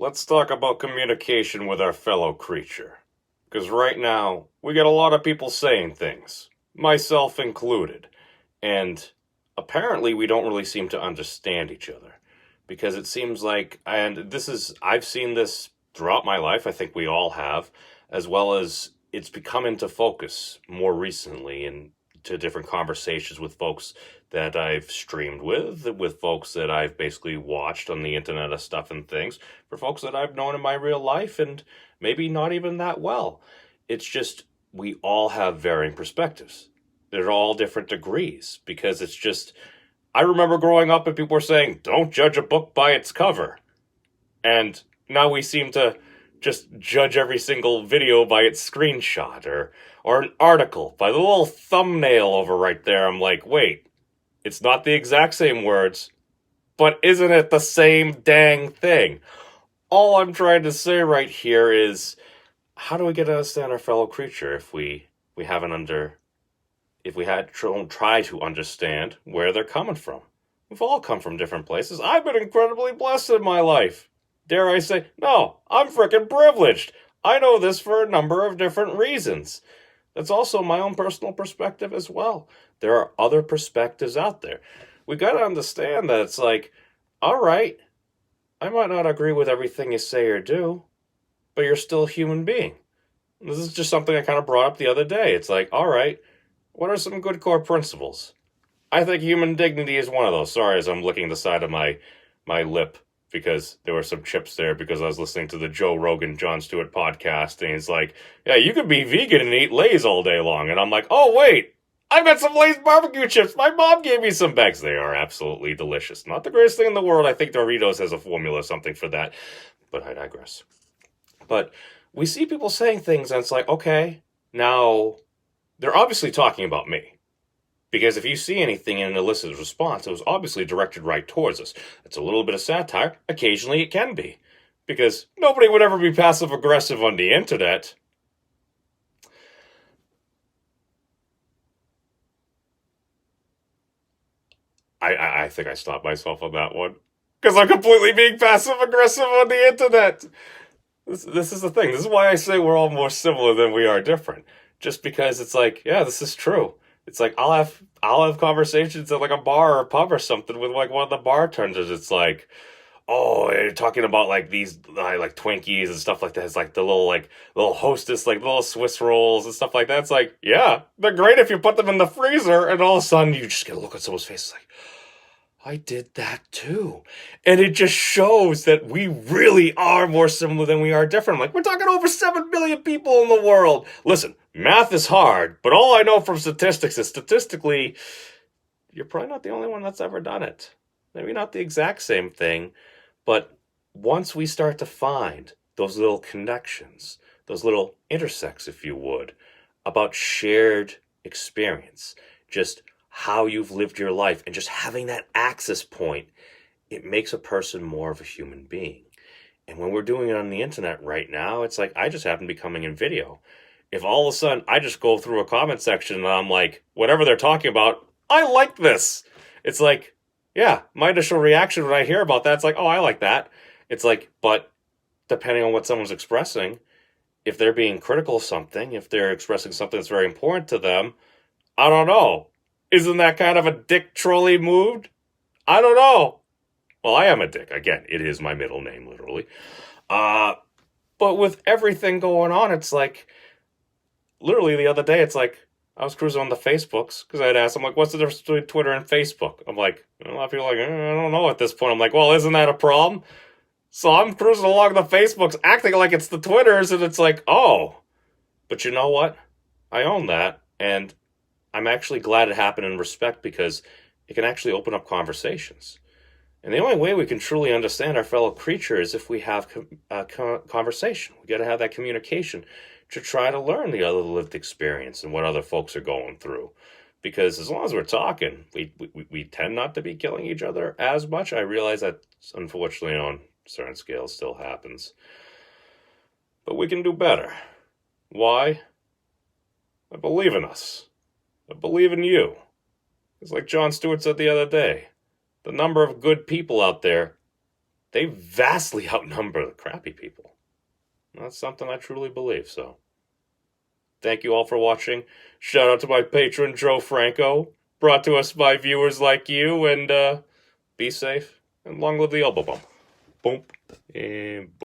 Let's talk about communication with our fellow creature. Because right now, we get a lot of people saying things, myself included. And apparently, we don't really seem to understand each other. Because it seems like, I've seen this throughout my life, I think we all have, as well as it's become into focus more recently and to different conversations with folks that I've streamed with folks that I've basically watched on the internet of stuff and things, for folks that I've known in my real life and maybe not even that well. It's just we all have varying perspectives. They're all different degrees because it's just, I remember growing up and people were saying, don't judge a book by its cover. And now we seem to just judge every single video by its screenshot or an article by the little thumbnail over right there. I'm like, wait, it's not the exact same words, but isn't it the same dang thing? All I'm trying to say right here is, how do we get to understand our fellow creature if we don't try to understand where they're coming from? We've all come from different places. I've been incredibly blessed in my life. Dare I say, no, I'm frickin' privileged. I know this for a number of different reasons. That's also my own personal perspective as well. There are other perspectives out there. We got to understand that it's like, all right, I might not agree with everything you say or do, but you're still a human being. This is just something I kind of brought up the other day. It's like, all right, what are some good core principles? I think human dignity is one of those. Sorry, as I'm licking the side of my lip, because there were some chips there because I was listening to the Joe Rogan, Jon Stewart podcast, and he's like, yeah, you could be vegan and eat Lay's all day long. And I'm like, oh, wait, I've got some Lay's barbecue chips. My mom gave me some bags. They are absolutely delicious. Not the greatest thing in the world. I think Doritos has a formula or something for that, but I digress. But we see people saying things, and it's like, okay, now they're obviously talking about me. Because if you see anything in an illicit response, it was obviously directed right towards us. It's a little bit of satire. Occasionally it can be. Because nobody would ever be passive-aggressive on the internet. I think I stopped myself on that one. Because I'm completely being passive-aggressive on the internet. This is the thing. This is why I say we're all more similar than we are different. Just because it's like, yeah, this is true. It's like I'll have conversations at like a bar or a pub or something with like one of the bartenders. It's like, oh, you're talking about like these like Twinkies and stuff like that. It's like the little Hostess, like little Swiss rolls and stuff like that. It's like, yeah, they're great if you put them in the freezer, and all of a sudden you just get a look on someone's face like, I did that too. And it just shows that we really are more similar than we are different. Like, we're talking over 7 billion people in the world. Listen, math is hard, but all I know from statistics is statistically, you're probably not the only one that's ever done it. Maybe not the exact same thing, but once we start to find those little connections, those little intersects, if you would, about shared experience, just how you've lived your life, and just having that access point, it makes a person more of a human being. And when we're doing it on the internet right now, it's like I just happen to be coming in video. If all of a sudden I just go through a comment section and I'm like, whatever they're talking about, I like this. It's like, yeah, my initial reaction when I hear about that, it's like, oh, I like that. It's like, but depending on what someone's expressing, if they're being critical of something, if they're expressing something that's very important to them, I don't know. Isn't that kind of a dick trolley move? I don't know. Well, I am a dick. Again, it is my middle name, literally. But with everything going on, it's like, literally the other day, it's like, I was cruising on the Facebooks, because I had asked, I'm like, what's the difference between Twitter and Facebook? I'm like, a lot of people are like, I don't know at this point. I'm like, well, isn't that a problem? So I'm cruising along the Facebooks, acting like it's the Twitters, and it's like, oh. But you know what? I own that, and I'm actually glad it happened in respect, because it can actually open up conversations. And the only way we can truly understand our fellow creature is if we have conversation. We got to have that communication to try to learn the other lived experience and what other folks are going through. Because as long as we're talking, we tend not to be killing each other as much. I realize that, unfortunately, on certain scales still happens. But we can do better. Why? I believe in us. I believe in you. It's like Jon Stewart said the other day. The number of good people out there they vastly outnumber the crappy people. That's something I truly believe, so. Thank you all for watching. Shout out to my patron, Joe Franco, brought to us by viewers like you, and be safe, and long live the elbow bump. Boom. And boom.